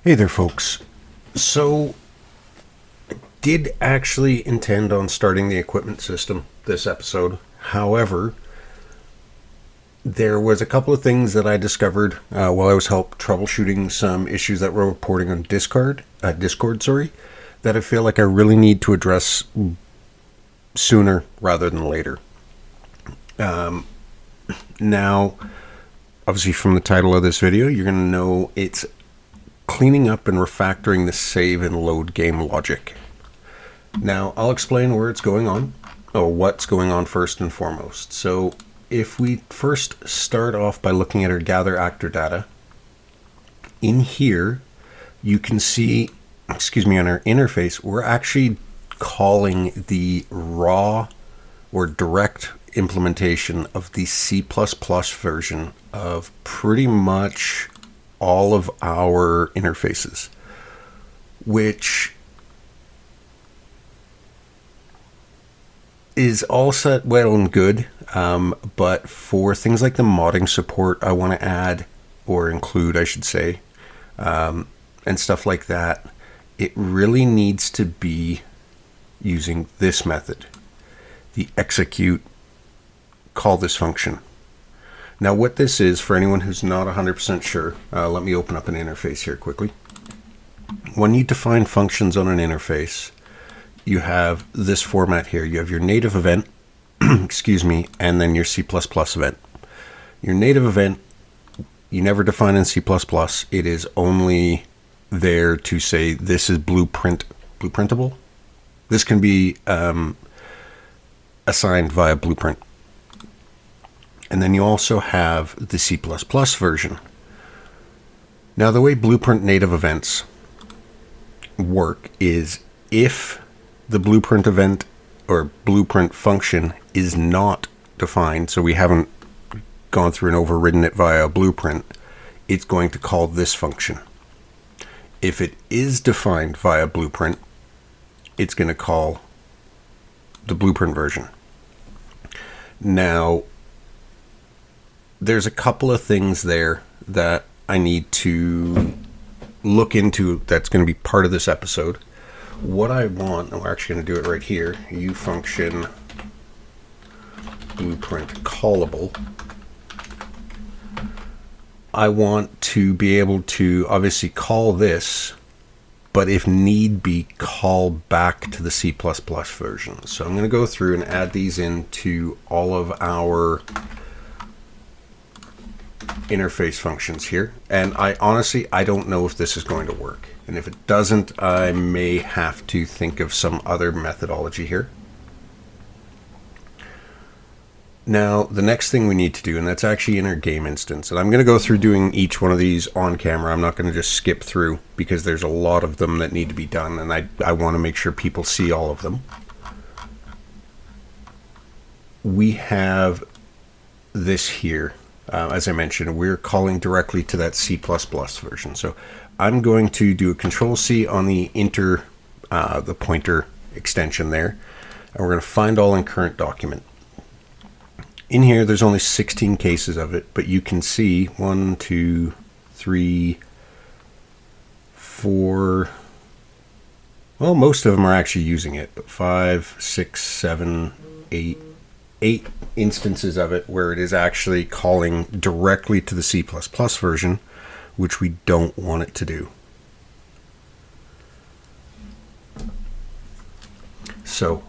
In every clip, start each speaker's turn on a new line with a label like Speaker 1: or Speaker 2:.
Speaker 1: Hey there, folks. So, did actually intend on starting the equipment system this episode. However, there was a couple of things that I discovered while I was troubleshooting some issues that were reporting on Discord, that I feel like I really need to address sooner rather than later. Now, obviously from the title of this video, you're going to know it's cleaning up and refactoring the save and load game logic. Now, I'll explain where it's going on, or what's going on first and foremost. So, if we first start off by looking at our gather actor data, in here, you can see, on our interface, we're actually calling the raw or direct implementation of the C++ version of pretty much all of our interfaces, which is all set well and good, but for things like the modding support I want to add, or include I should say, and stuff like that, it really needs to be using this method, the execute call this function. Now what this is, for anyone who's not 100% sure, let me open up an interface here quickly. When you define functions on an interface, you have this format here. You have your native event, and then your C++ event. Your native event, you never define in C++. It is only there to say this is blueprintable. This can be assigned via blueprint. And then you also have the C++ version. Now, the way blueprint native events work is if the blueprint event or blueprint function is not defined, so we haven't gone through and overridden it via a blueprint, it's going to call this function. If it is defined via blueprint, it's going to call the blueprint version. Now, there's a couple of things there that I need to look into that's going to be part of this episode. What I want, and we're actually going to do it right here, U function blueprint callable. I want to be able to obviously call this, but if need be, call back to the C++ version. So I'm going to go through and add these into all of our interface functions here, and I honestly don't know if this is going to work, and if it doesn't, I may have to think of some other methodology here. Now the next thing we need to do, and that's actually in our game instance, and I'm going to go through doing each one of these on camera. I'm not going to just skip through because there's a lot of them that need to be done, and I want to make sure people see all of them. We have this here. As I mentioned, we're calling directly to that C++ version. So I'm going to do a Control-C on the the pointer extension there, and we're going to find all in current document. In here, there's only 16 cases of it, but you can see 1, 2, 3, 4. Well, most of them are actually using it, but 5, 6, 7, 8 instances of it where it is actually calling directly to the C++ version, which we don't want it to do. So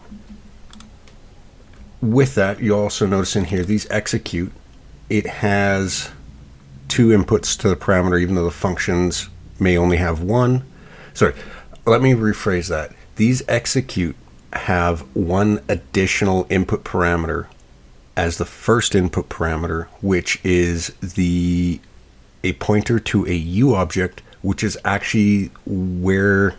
Speaker 1: with that, you also notice in here these execute, it has 2 inputs to the parameter, even though the functions may only have 1. Sorry, let me rephrase that. These execute have 1 additional input parameter as the first input parameter, which is a pointer to a U object, which is actually where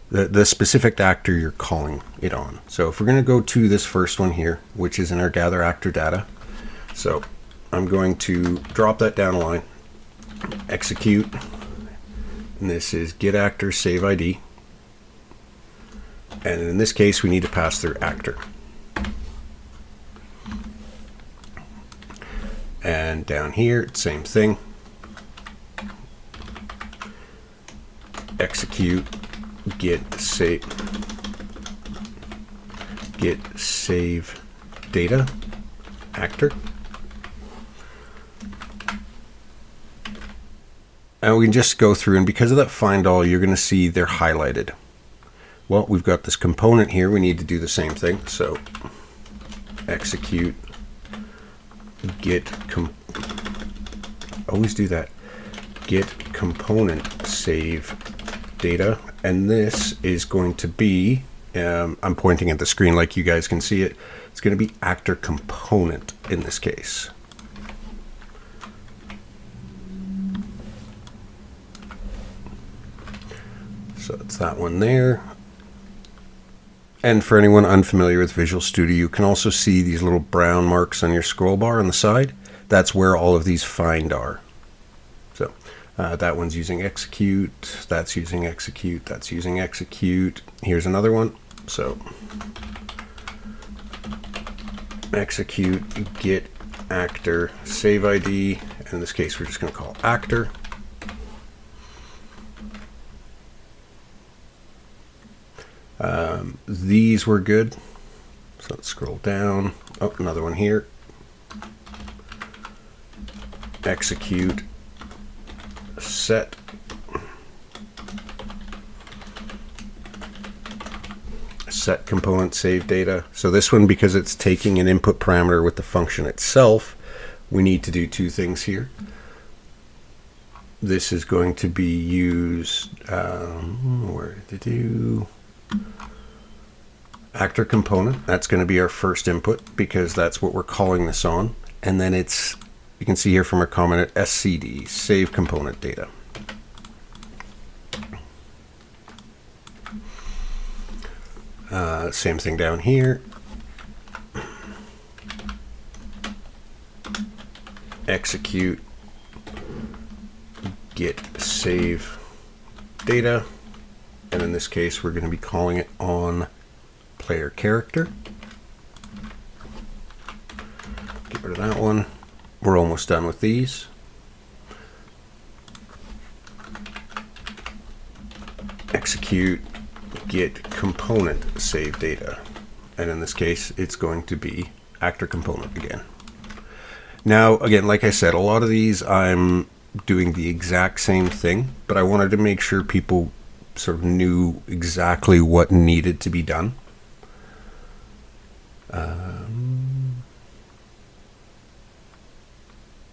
Speaker 1: the specific actor you're calling it on. So if we're going to go to this first one here, which is in our gather actor data, so I'm going to drop that down a line, execute, and this is get actor save ID. And in this case, we need to pass through actor. And down here, same thing. execute git save data actor. And we can just go through, and because of that find all, you're going to see they're highlighted. Well, we've got this component here. We need to do the same thing. So execute always do that. Git component save data. And this is going to be, I'm pointing at the screen like you guys can see it. It's going to be actor component in this case. So it's that one there. And for anyone unfamiliar with Visual Studio, you can also see these little brown marks on your scroll bar on the side. That's where all of these find are. So that one's using execute, that's using execute, that's using execute. Here's another one. So execute git actor save ID. In this case, we're just going to call actor. These were good. So let's scroll down. Oh, another one here. Execute set component save data. So this one, because it's taking an input parameter with the function itself, we need to do two things here. This is going to be used where to do actor component. That's going to be our first input because that's what we're calling this on. And then it's, you can see here from our comment, SCD, save component data. Same thing down here. Execute git save data. And in this case, we're going to be calling it on player character. Get rid of that one. We're almost done with these. Execute git component save data. And in this case, it's going to be actor component again. Now, again, like I said, a lot of these I'm doing the exact same thing, but I wanted to make sure people sort of knew exactly what needed to be done.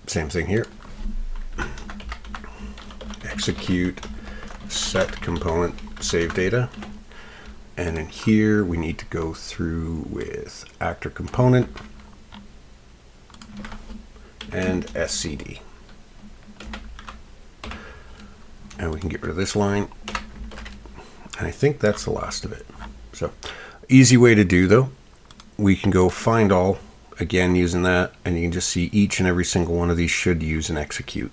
Speaker 1: Same thing here. Execute set component save data. And in here, we need to go through with actor component and SCD. And we can get rid of this line. And I think that's the last of it. So easy way to do though, we can go find all, again using that, and you can just see each and every single one of these should use an execute.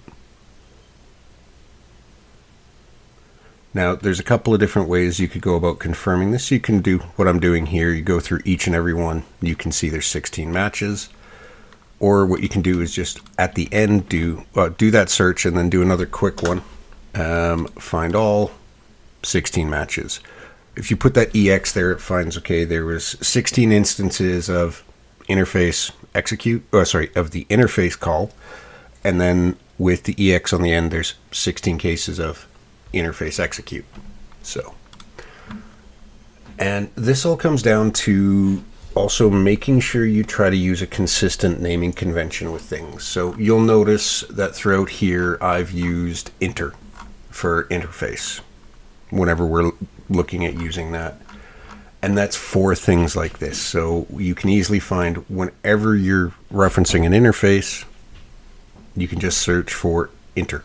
Speaker 1: Now there's a couple of different ways you could go about confirming this. You can do what I'm doing here. You go through each and every one. You can see there's 16 matches. Or what you can do is just at the end do that search and then do another quick one. Find all 16 matches. If you put that EX there, it finds, okay, there was 16 instances of interface execute, of the interface call, and then with the EX on the end, there's 16 cases of interface execute. So, and this all comes down to also making sure you try to use a consistent naming convention with things. So you'll notice that throughout here, I've used inter for interface whenever we're looking at using that. And that's for things like this. So you can easily find whenever you're referencing an interface, you can just search for inter.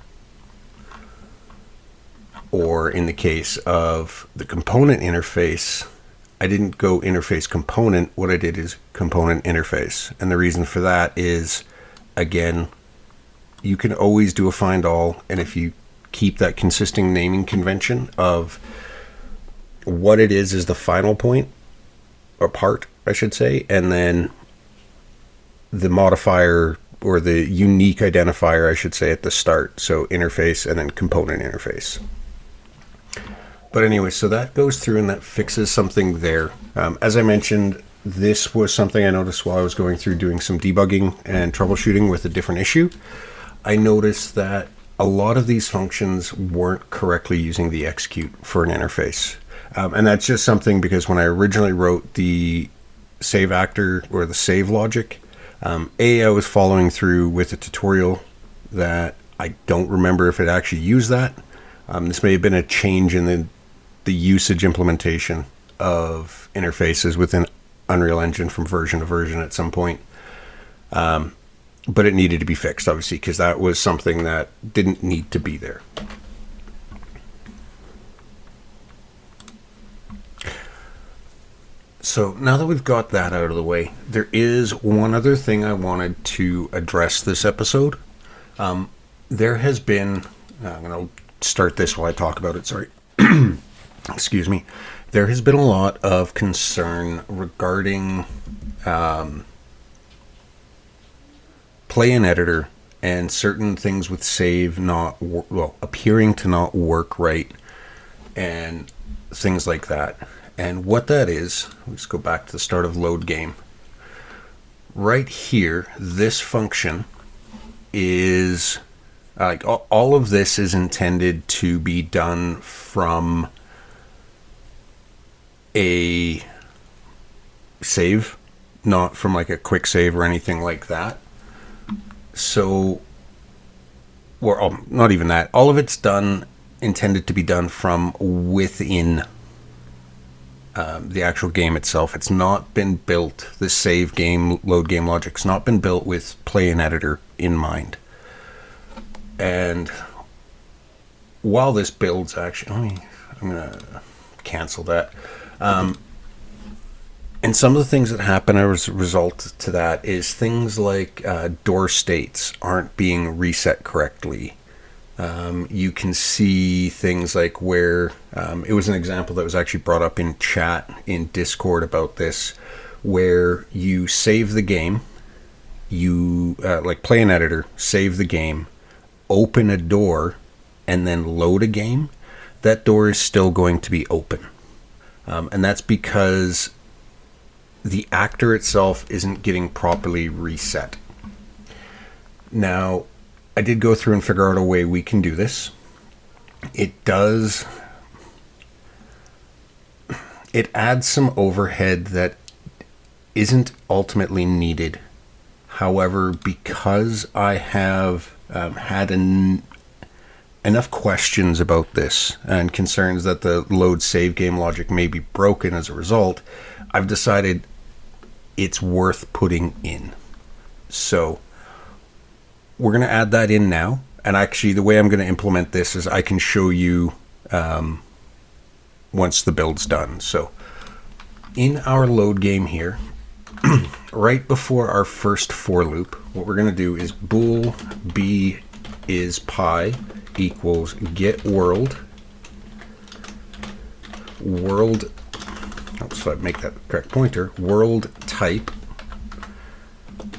Speaker 1: Or in the case of the component interface, I didn't go interface component. What I did is component interface. And the reason for that is, again, you can always do a find all. And if you keep that consistent naming convention of what it is the final point or part, I should say, and then the modifier or the unique identifier, I should say, at the start. So interface and then component interface. But anyway, so that goes through and that fixes something there. As I mentioned, this was something I noticed while I was going through doing some debugging and troubleshooting with a different issue. I noticed that a lot of these functions weren't correctly using the execute for an interface. And that's just something because when I originally wrote the save actor or the save logic, I was following through with a tutorial that I don't remember if it actually used that. This may have been a change in the usage implementation of interfaces within Unreal Engine from version to version at some point. But it needed to be fixed, obviously, because that was something that didn't need to be there. So now that we've got that out of the way, there is one other thing I wanted to address this episode. There has been, I'm going to start this while I talk about it, sorry. Excuse me. There has been a lot of concern regarding play in editor and certain things with save not appearing to not work right and things like that. And what that is, let's go back to the start of load game. Right here, this function is like all of this is intended to be done from a save, not from like a quick save or anything like that. So, or not even that. All of it's intended to be done from within the actual game itself. It's not been built, the save game, load game logic's not been built with play in editor in mind. And while this builds, actually, I'm going to cancel that. And some of the things that happen as a result to that is things like door states aren't being reset correctly. You can see things like where it was an example that was actually brought up in chat in Discord about this, where you save the game, you like play an editor, save the game, open a door, and then load a game. That door is still going to be open. And that's because the actor itself isn't getting properly reset. Now, I did go through and figure out a way we can do this. It adds some overhead that isn't ultimately needed. However, because I have had enough questions about this and concerns that the load save game logic may be broken as a result, I've decided it's worth putting in. So we're going to add that in now. And actually, the way I'm going to implement this is I can show you once the build's done. So in our load game here, right before our first for loop, what we're going to do is bool b is pi equals get world. So I make that correct pointer. World type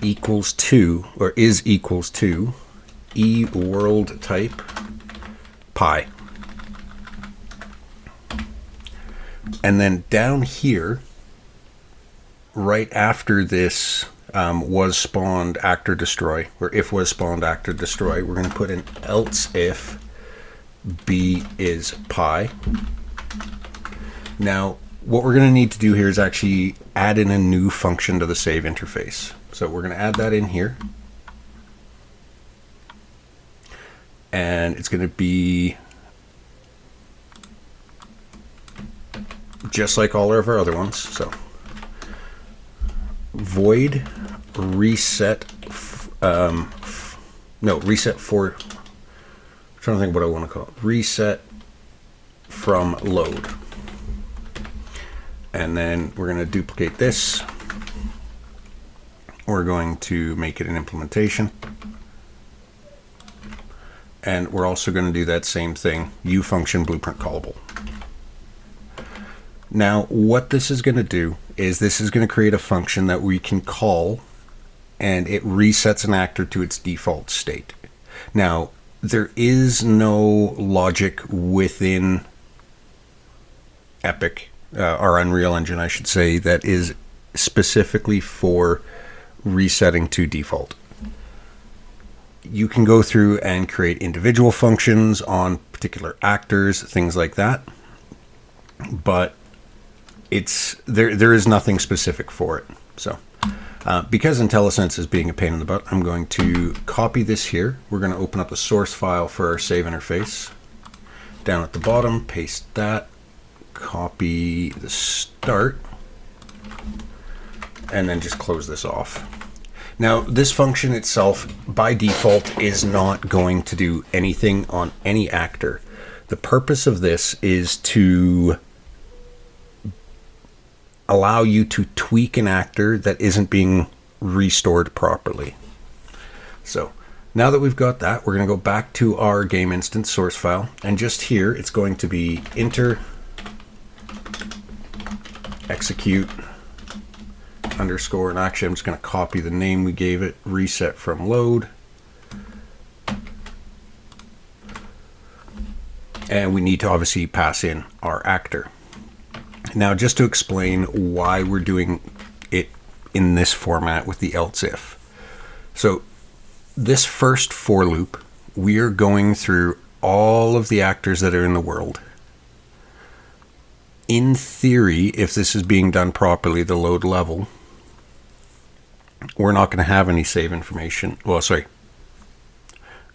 Speaker 1: equals to, or is equals to, e world type pi. And then down here, right after this was spawned actor destroy, or if was spawned actor destroy, we're going to put an else if b is pi. Now, what we're going to need to do here is actually add in a new function to the save interface. So we're going to add that in here. And it's going to be just like all of our other ones. So void reset, reset for, I'm trying to think what I want to call it. Reset from load. And then we're going to duplicate this. We're going to make it an implementation. And we're also going to do that same thing, U function blueprint callable. Now, what this is going to do is this is going to create a function that we can call, and it resets an actor to its default state. Now, there is no logic within Epic, or Unreal Engine, I should say, that is specifically for resetting to default. You can go through and create individual functions on particular actors, things like that, but it's there is nothing specific for it. So because IntelliSense is being a pain in the butt, I'm going to copy this here. We're going to open up the source file for our save interface. Down at the bottom, paste that, copy the start, and then just close this off. Now, this function itself, by default, is not going to do anything on any actor. The purpose of this is to allow you to tweak an actor that isn't being restored properly. So, now that we've got that, we're going to go back to our game instance source file, and just here, it's going to be enter execute underscore, and actually I'm just going to copy the name we gave it, reset from load, and we need to obviously pass in our actor. Now, just to explain why we're doing it in this format with the else if. So this first for loop, we are going through all of the actors that are in the world. In theory, if this is being done properly, the load level, we're not going to have any save information. Well, sorry,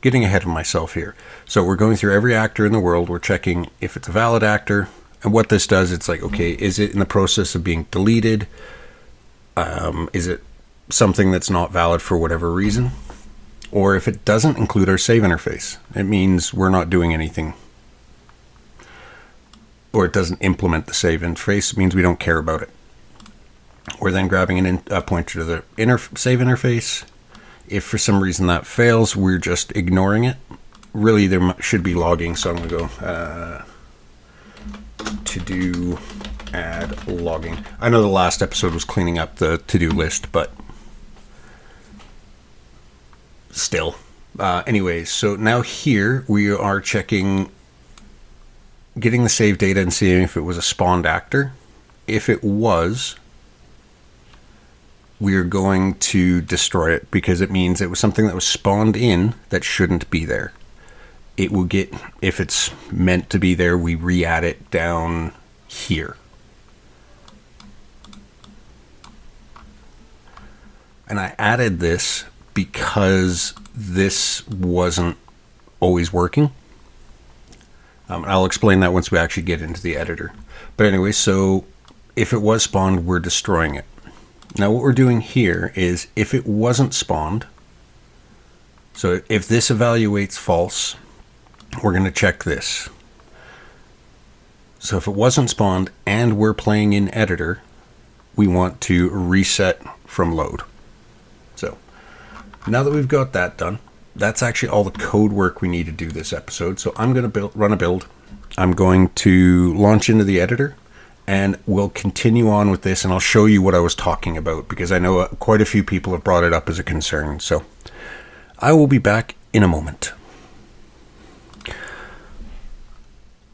Speaker 1: getting ahead of myself here. So we're going through every actor in the world. We're checking if it's a valid actor. And what this does, it's like, okay, is it in the process of being deleted? Is it something that's not valid for whatever reason? Or if it doesn't include our save interface, it means we're not doing anything. Or it doesn't implement the save interface, it means we don't care about it. We're then grabbing a pointer to the save interface. If for some reason that fails, we're just ignoring it. Really, there should be logging, so I'm going to go to do add logging. I know the last episode was cleaning up the to-do list, but still. Anyways, so now here we are checking, getting the save data and seeing if it was a spawned actor. If it was, we are going to destroy it because it means it was something that was spawned in that shouldn't be there. It will get, if it's meant to be there, we re-add it down here. And I added this because this wasn't always working. I'll explain that once we actually get into the editor. But anyway, so if it was spawned, we're destroying it. Now what we're doing here is if it wasn't spawned, so if this evaluates false, we're going to check this. So if it wasn't spawned and we're playing in editor, we want to reset from load. So now that we've got that done, that's actually all the code work we need to do this episode. So I'm going to run a build. I'm going to launch into the editor and we'll continue on with this, and I'll show you what I was talking about because I know quite a few people have brought it up as a concern. So I will be back in a moment.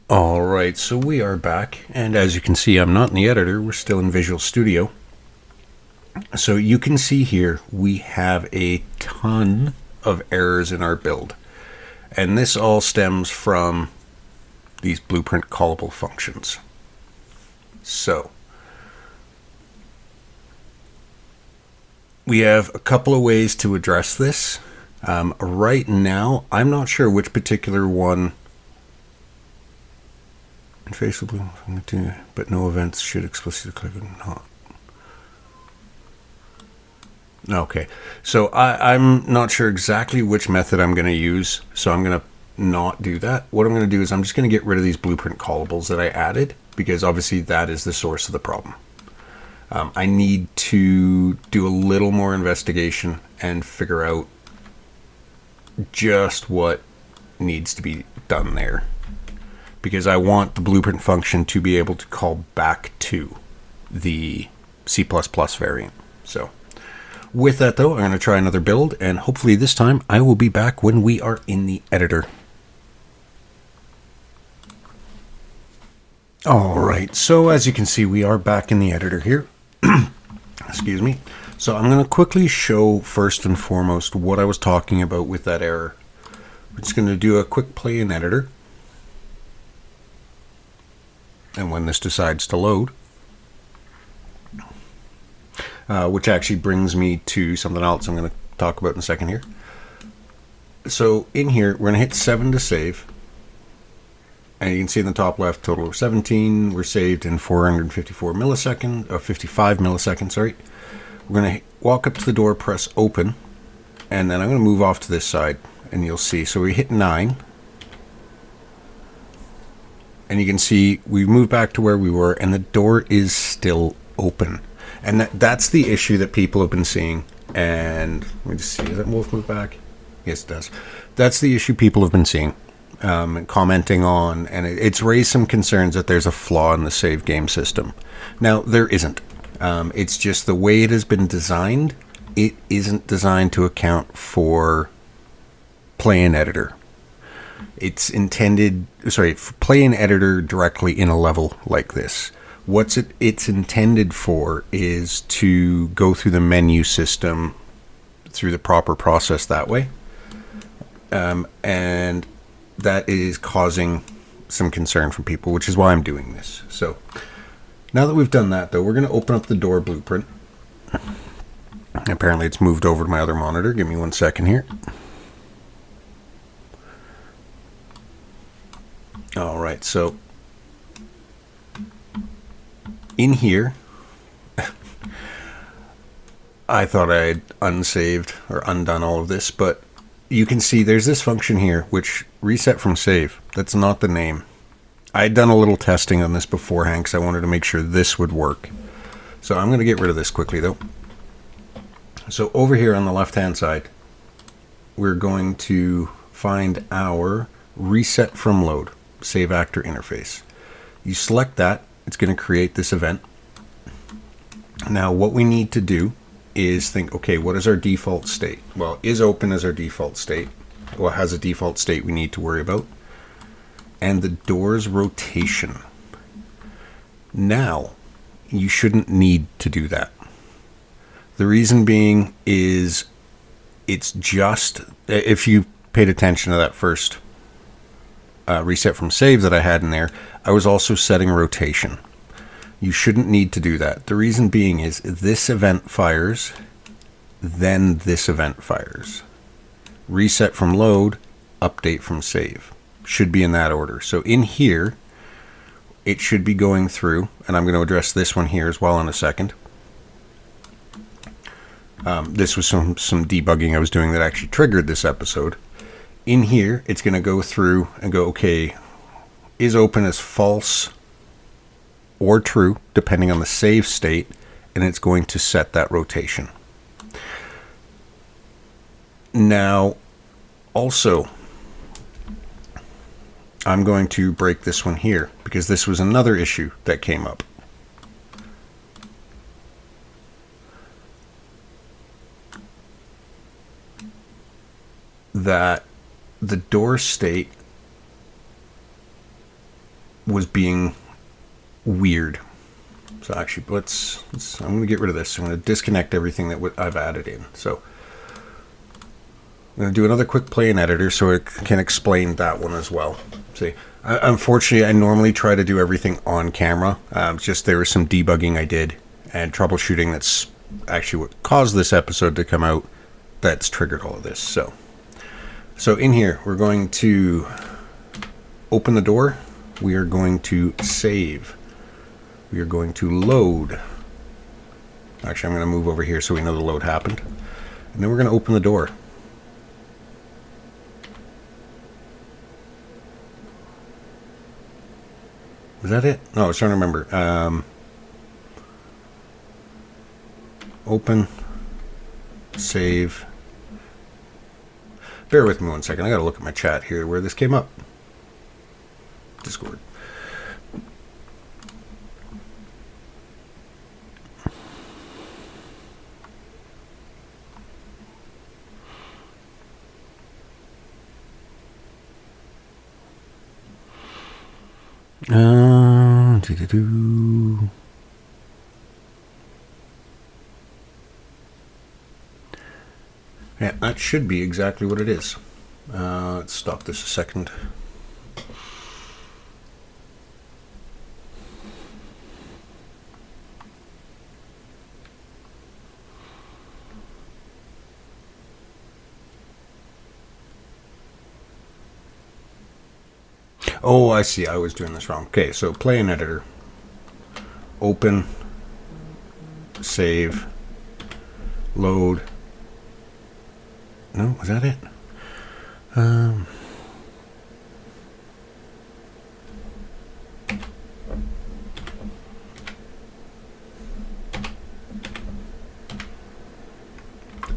Speaker 1: All right, so we are back, and as you can see, I'm not in the editor. We're still in Visual Studio. So you can see here we have a ton of errors in our build, and this all stems from these blueprint callable functions. So we have a couple of ways to address this. Right now, I'm not sure which particular one. Facebook, but no events should explicitly click not. Okay, so I'm not sure exactly which method I'm going to use, so I'm going to not do that. What I'm going to do is I'm just going to get rid of these blueprint callables that I added, because obviously that is the source of the problem. I need to do a little more investigation and figure out just what needs to be done there, because I want the blueprint function to be able to call back to the C++ variant. So with that though, I'm going to try another build, and hopefully this time I will be back when we are in the editor. All right, so as you can see, we are back in the editor here. Excuse me. So I'm going to quickly show first and foremost what I was talking about with that error. We're just going to do a quick play in editor. And when this decides to load, which actually brings me to something else I'm going to talk about in a second here. So in here, we're going to hit 7 to save. And you can see in the top left, total of 17. We're saved in 454 milliseconds, or 55 milliseconds, sorry. We're going to walk up to the door, press open, and then I'm going to move off to this side, and you'll see. So we hit 9. And you can see we've moved back to where we were, and the door is still open. And that's the issue that people have been seeing. And let me just see, does that wolf move back? Yes, it does. That's the issue people have been seeing. Commenting on, and it's raised some concerns that there's a flaw in the save game system. Now, there isn't. It's just the way it has been designed, it isn't designed to account for play in editor. It's intended, for play in editor directly in a level like this. It's intended for is to go through the menu system through the proper process that way. And that is causing some concern from people, which is why I'm doing this. So now that we've done that, though, we're going to open up the door blueprint. Apparently it's moved over to my other monitor. Give me 1 second here. All right, so in here, I thought I had unsaved or undone all of this, but you can see there's this function here, which reset from save. That's not the name. I had done a little testing on this beforehand because I wanted to make sure this would work. So I'm going to get rid of this quickly, though. So over here on the left-hand side, we're going to find our reset from load, save actor interface. You select that, it's going to create this event. Now what we need to do is think, okay, what is our default state? Well, is open as our default state. Well, it has a default state we need to worry about. And the door's rotation. Now, you shouldn't need to do that. The reason being is it's just, if you paid attention to that first reset from save that I had in there, I was also setting rotation. You shouldn't need to do that. The reason being is this event fires, then this event fires. Reset from load, update from save. Should be in that order. So in here, it should be going through, and I'm going to address this one here as well in a second. This was some debugging I was doing that actually triggered this episode. In here, it's going to go through and go, okay, is open as false or true, depending on the save state, and it's going to set that rotation. Now, also, I'm going to break this one here, because this was another issue that came up. That the door state was being weird. So actually, I'm going to get rid of this. I'm going to disconnect everything that I've added in. So I'm going to do another quick play in editor so it can explain that one as well. See, unfortunately, I normally try to do everything on camera. Just there was some debugging I did and troubleshooting that's actually what caused this episode to come out that's triggered all of this. So in here, we're going to open the door. We are going to save. We are going to load. Actually, I'm going to move over here so we know the load happened. And then we're going to open the door. Is that it? No, I was trying to remember. Open, save. Bear with me 1 second. I got to look at my chat here where this came up. Discord. Yeah, that should be exactly what it is. Let's stop this a second. Oh, I see. I was doing this wrong. Okay, so play in editor. Open. Save. Load. No, was that it?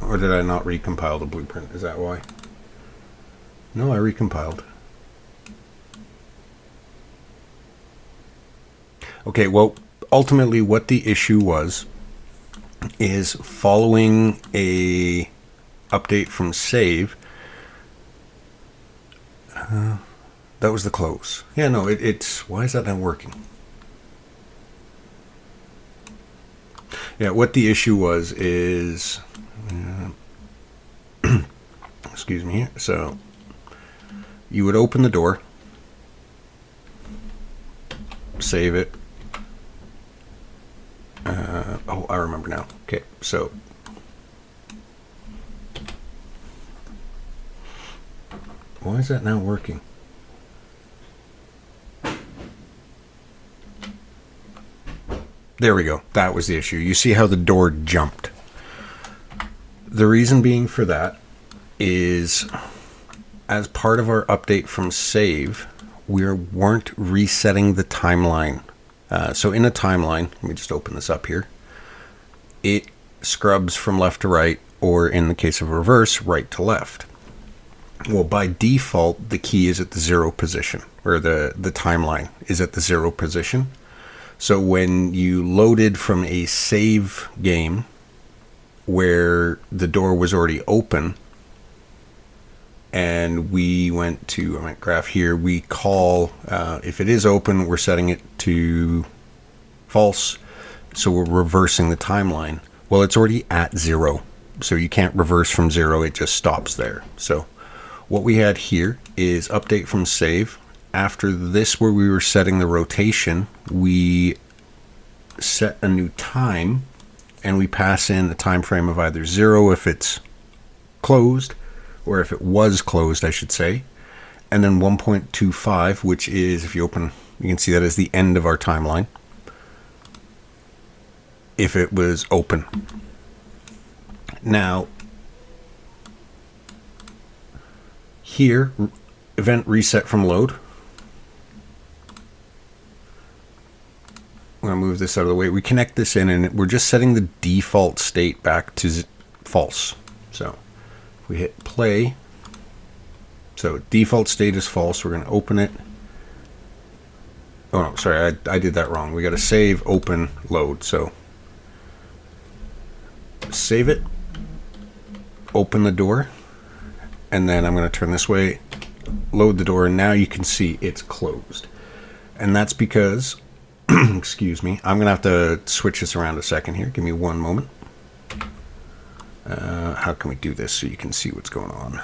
Speaker 1: Or did I not recompile the blueprint? Is that why? No, I recompiled. Okay, well, ultimately what the issue was is following a update from save. That was the close. Yeah, no, it's... Why is that not working? Yeah, what the issue was is... excuse me here. So, you would open the door, save it. Oh, I remember now. Okay, so... Why is that not working? There we go. That was the issue. You see how the door jumped. The reason being for that is, as part of our update from save, we weren't resetting the timeline. So in a timeline, let me just open this up here, it scrubs from left to right, or in the case of reverse, right to left. Well, by default, the key is at the 0 position, or the timeline is at the 0 position. So when you loaded from a save game where the door was already open, and we went to, I might graph here, we call, if it is open, we're setting it to false, so we're reversing the timeline. Well, it's already at 0, so you can't reverse from 0, it just stops there. So what we had here is update from save. After this, where we were setting the rotation, we set a new time, and we pass in a time frame of either 0 if it's closed, or if it was closed, I should say, and then 1.25, which is, if you open, you can see that is the end of our timeline, if it was open. Now, here, event reset from load. I'm going to move this out of the way. We connect this in, and we're just setting the default state back to false. So if we hit play, so default state is false. We're going to open it. Oh no, sorry, I did that wrong. We got to save, open, load. So save it, open the door, and then I'm going to turn this way, load the door, and now you can see it's closed. And that's because, excuse me, I'm going to have to switch this around a second here. Give me one moment. How can we do this so you can see what's going on?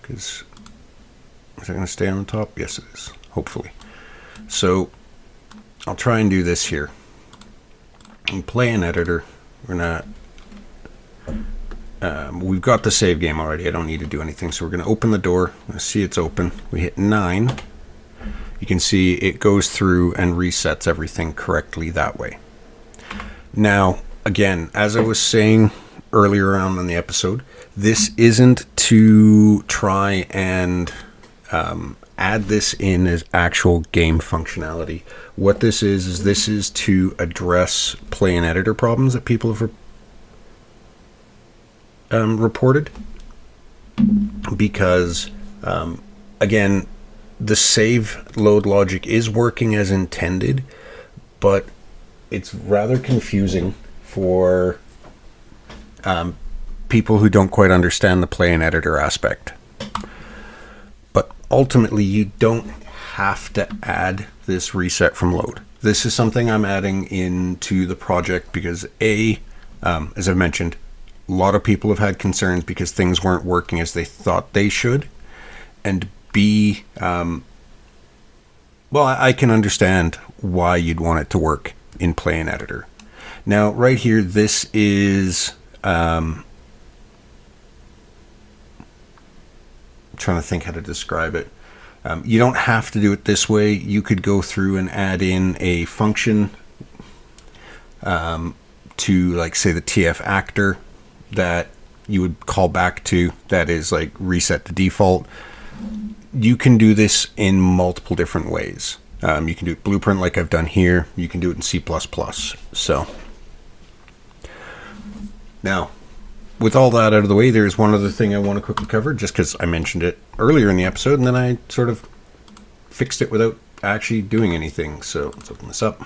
Speaker 1: Because is that going to stay on the top? Yes, it is. Hopefully. So I'll try and do this here. And play in editor. We're not. We've got the save game already. I don't need to do anything. So we're going to open the door. Let's see it's open. We hit 9. You can see it goes through and resets everything correctly that way. Now, again, as I was saying earlier on in the episode, this isn't to try and add this in as actual game functionality. What this is this is to address play and editor problems that people have reported. Because, again, the save load logic is working as intended, but it's rather confusing for people who don't quite understand the play and editor aspect. ultimately, you don't have to add this reset from load. This is something I'm adding into the project because as I've mentioned, a lot of people have had concerns because things weren't working as they thought they should. And B, well, I can understand why you'd want it to work in Play and Editor. Now, right here, this is... trying to think how to describe it. You don't have to do it this way. You could go through and add in a function to, like, say, the TF actor that you would call back to, that is like reset to default. You can do this in multiple different ways. You can do it blueprint like I've done here. You can do it in C++. So now, with all that out of the way, there's one other thing I want to quickly cover, just because I mentioned it earlier in the episode, and then I sort of fixed it without actually doing anything. So let's open this up.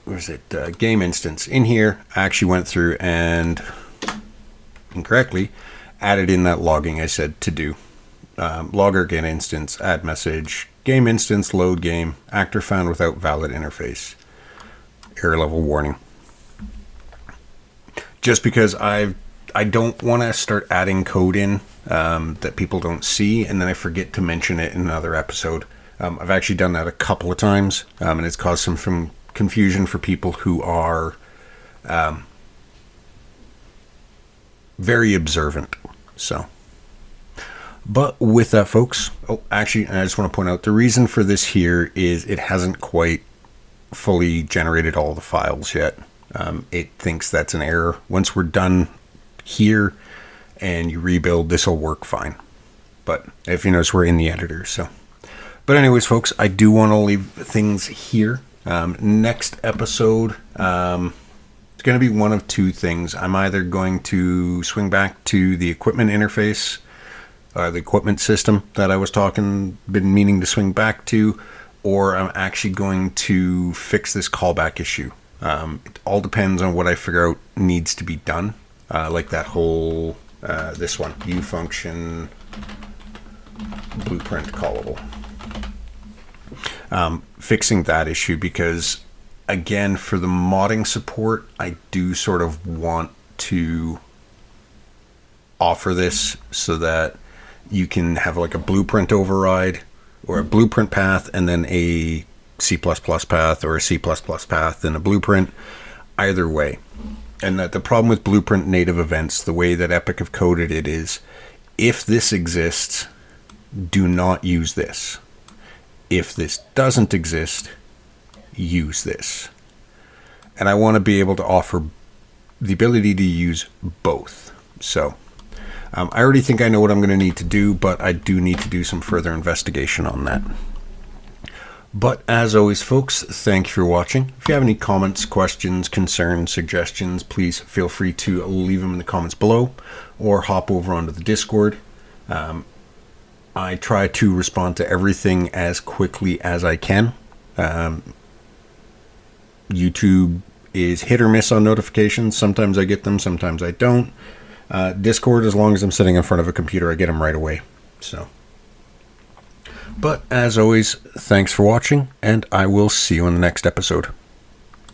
Speaker 1: Where's it? Game instance. In here, I actually went through and incorrectly added in that logging I said to do. Logger get instance, add message, game instance, load game, actor found without valid interface, error level warning. Just because I don't want to start adding code in that people don't see, and then I forget to mention it in another episode. I've actually done that a couple of times, and it's caused some confusion for people who are very observant. So, but with that, folks, actually, I just want to point out the reason for this here is it hasn't quite fully generated all the files yet. It thinks that's an error. Once we're done here and you rebuild, this will work fine. But if you notice, we're in the editor. So, but anyways, folks, I do want to leave things here. Next episode, it's going to be one of two things. I'm either going to swing back to the equipment interface, the equipment system that I was been meaning to swing back to, or I'm actually going to fix this callback issue. It all depends on what I figure out needs to be done. Like that whole, this one, U function blueprint callable. Fixing that issue because, again, for the modding support, I do sort of want to offer this so that you can have like a blueprint override or a blueprint path and then a C++ path or a C++ path and a blueprint, either way. And that the problem with blueprint native events, the way that Epic have coded it is, if this exists, do not use this. If this doesn't exist, use this. And I want to be able to offer the ability to use both. So I already think I know what I'm going to need to do, but I do need to do some further investigation on that. But as always, folks, thank you for watching. If you have any comments, questions, concerns, suggestions, please feel free to leave them in the comments below or hop over onto the Discord. I try to respond to everything as quickly as I can. YouTube is hit or miss on notifications. Sometimes I get them, sometimes I don't. Discord, as long as I'm sitting in front of a computer, I get them right away. So, but as always, thanks for watching, and I will see you in the next episode.